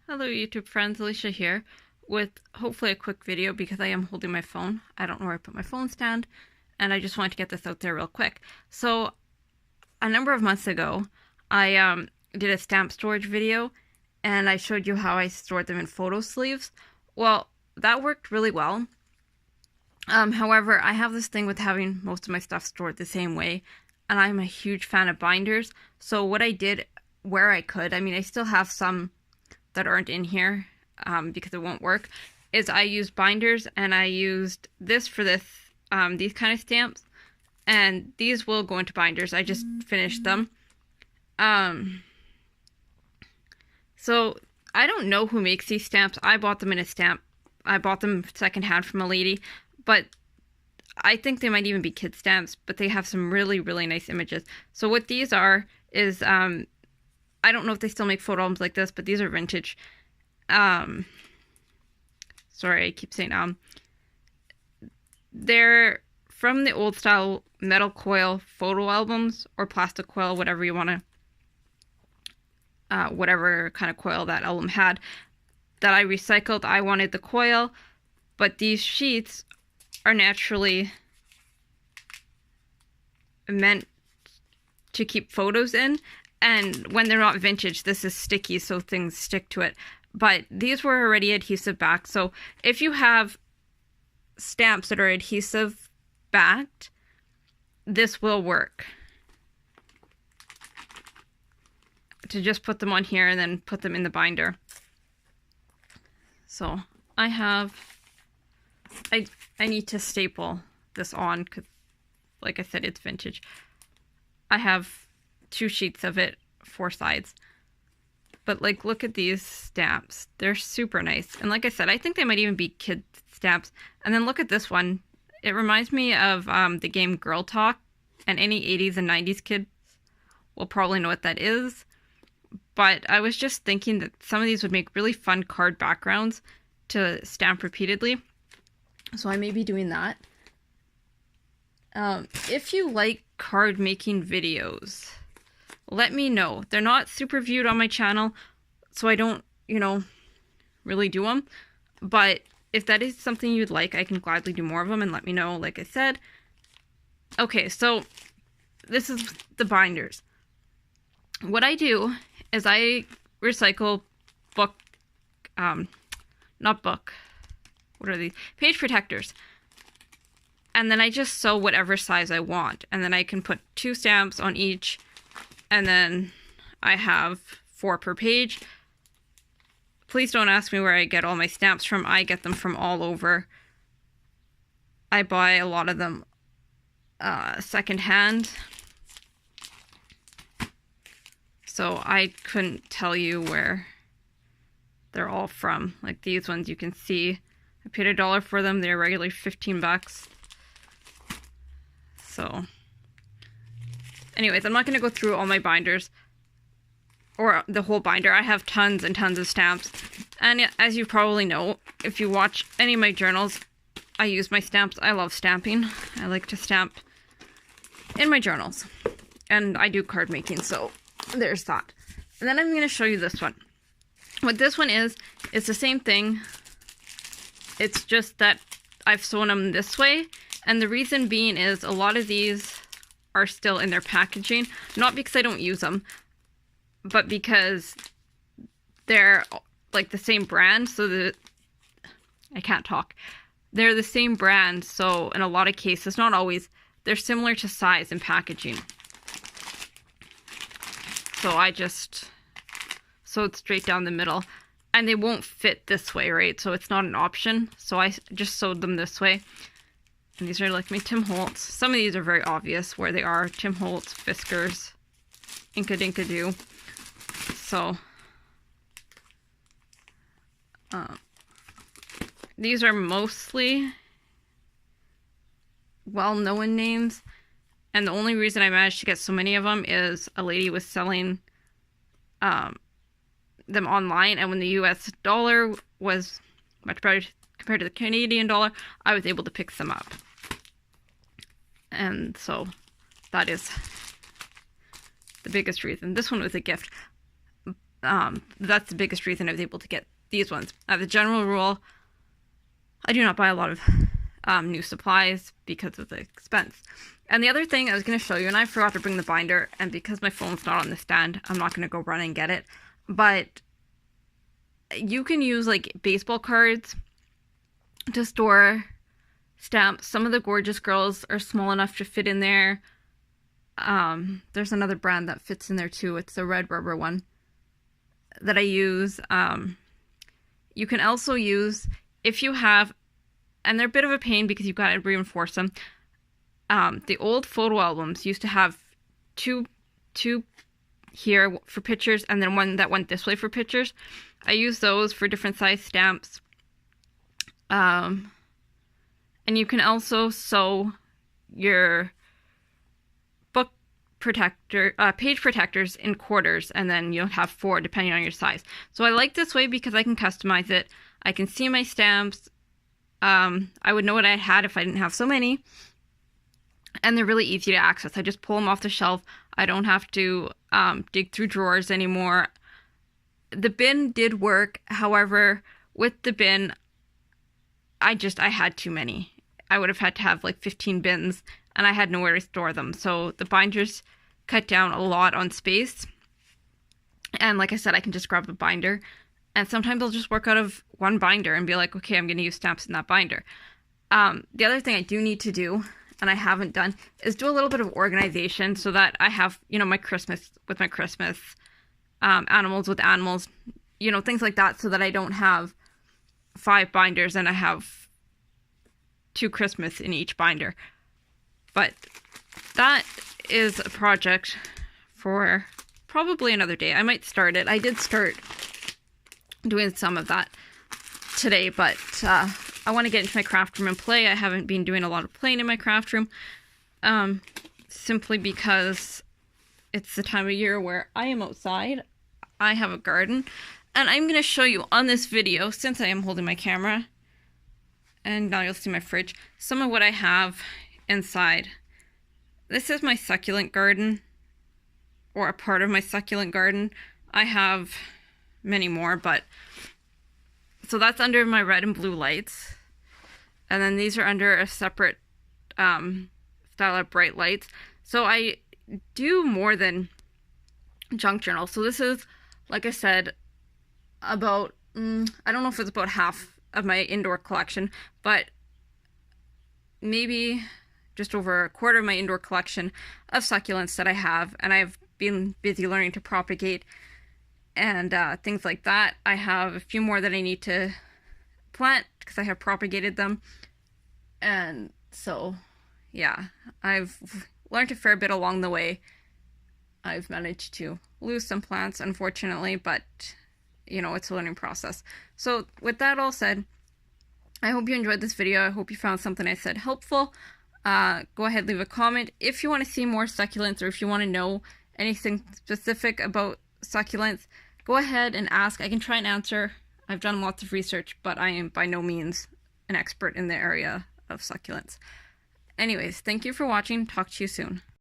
Hello YouTube friends, Alicia here with hopefully a quick video because I am holding my phone. I don't know where I put my phone stand and I just wanted to get this out there real quick. So a number of months ago I did a stamp storage video and I showed you how I stored them in photo sleeves. Well, that worked really well. However, I have this thing with having most of my stuff stored the same way, and I'm a huge fan of binders. So what I did where I could, I mean I still have some that aren't in here because it won't work, is I used binders, and I used this for this, these kind of stamps, and these will go into binders. I just finished them. So I don't know who makes these stamps. I bought them I bought them secondhand from a lady, but I think they might even be kid stamps, but they have some really, really nice images. So what these are is, I don't know if they still make photo albums like this, but these are vintage. Sorry, I keep saying they're from the old style metal coil photo albums, or plastic coil, whatever you want to, whatever kind of coil that album had, that I recycled. I wanted the coil, but these sheets are naturally meant to keep photos in. And when they're not vintage, this is sticky, so things stick to it. But these were already adhesive backed. So if you have stamps that are adhesive backed, this will work. To just put them on here and then put them in the binder. So I need to staple this on because, like I said, it's vintage. I have 2 sheets of it, 4 sides. But like, look at these stamps. They're super nice. And like I said, I think they might even be kid stamps. And then look at this one. It reminds me of the game Girl Talk. And any 80s and 90s kids will probably know what that is. But I was just thinking that some of these would make really fun card backgrounds to stamp repeatedly. So I may be doing that. If you like card making videos, let me know. They're not super viewed on my channel, so I don't, really do them. But if that is something you'd like, I can gladly do more of them, and let me know, like I said. Okay, so this is the binders. What I do is I recycle book, not book, what are these? Page protectors. And then I just sew whatever size I want. And then I can put 2 stamps on each. And then I have 4 per page. Please don't ask me where I get all my stamps from. I get them from all over. I buy a lot of them secondhand. So I couldn't tell you where they're all from. Like these ones, you can see I paid $1 for them. They're regularly 15 bucks. So anyways, I'm not going to go through all my binders, or the whole binder. I have tons and tons of stamps. And as you probably know, if you watch any of my journals, I use my stamps. I love stamping. I like to stamp in my journals. And I do card making, so there's that. And then I'm going to show you this one. What this one is, it's the same thing. It's just that I've sewn them this way. And the reason being is a lot of these are still in their packaging. Not because I don't use them, but because they're like the same brand. So I can't talk. They're the same brand. So in a lot of cases, not always, they're similar to size and packaging. So I just sewed straight down the middle. And they won't fit this way, right? So it's not an option. So I just sewed them this way. And these are like my Tim Holtz. Some of these are very obvious where they are. Tim Holtz, Fiskars, Inka Dinka Doo. So these are mostly well-known names. And the only reason I managed to get so many of them is a lady was selling them online. And when the US dollar was much better compared to the Canadian dollar, I was able to pick some up. And so that is the biggest reason. This one was a gift. That's the biggest reason I was able to get these ones. As a general rule, I do not buy a lot of new supplies because of the expense. And the other thing I was going to show you, and I forgot to bring the binder, and because my phone's not on the stand, I'm not going to go run and get it, but you can use like baseball cards to store stamps. Some of the Gorgeous Girls are small enough to fit in there. There's another brand that fits in there too. It's a red rubber one that I use. You can also use, if you have, and they're a bit of a pain because you've got to reinforce them. The old photo albums used to have two here for pictures and then one that went this way for pictures. I use those for different size stamps. And you can also sew your book protector, page protectors in quarters, and then you'll have 4 depending on your size. So I like this way because I can customize it. I can see my stamps. I would know what I had if I didn't have so many. And they're really easy to access. I just pull them off the shelf. I don't have to dig through drawers anymore. The bin did work. However, with the bin, I had too many. I would have had to have like 15 bins, and I had nowhere to store them. So the binders cut down a lot on space. And like I said, I can just grab the binder. And sometimes I'll just work out of one binder and be like, okay, I'm going to use stamps in that binder. The other thing I do need to do, and I haven't done, is do a little bit of organization so that I have, my Christmas with my Christmas, animals with animals, things like that, so that I don't have 5 binders and I have 2 Christmas in each binder. But that is a project for probably another day. I might start it. I did start doing some of that today, but I want to get into my craft room and play. I haven't been doing a lot of playing in my craft room, simply because it's the time of year where I am outside. I have a garden, and I'm going to show you on this video, since I am holding my camera, and now you'll see my fridge, some of what I have inside. This is my succulent garden, or a part of my succulent garden. I have many more, but so that's under my red and blue lights, and then these are under a separate style of bright lights. So I do more than junk journal. So this is, like I said, about I don't know if it's about half of my indoor collection, but maybe just over a quarter of my indoor collection of succulents that I have, and I've been busy learning to propagate and things like that. I have a few more that I need to plant because I have propagated them, and so yeah, I've learned a fair bit along the way. I've managed to lose some plants, unfortunately, but it's a learning process. So with that all said, I hope you enjoyed this video. I hope you found something I said helpful. Go ahead, leave a comment if you want to see more succulents, or if you want to know anything specific about succulents. Go ahead and ask. I can try and answer. I've done lots of research, but I am by no means an expert in the area of succulents. Anyways, thank you for watching. Talk to you soon.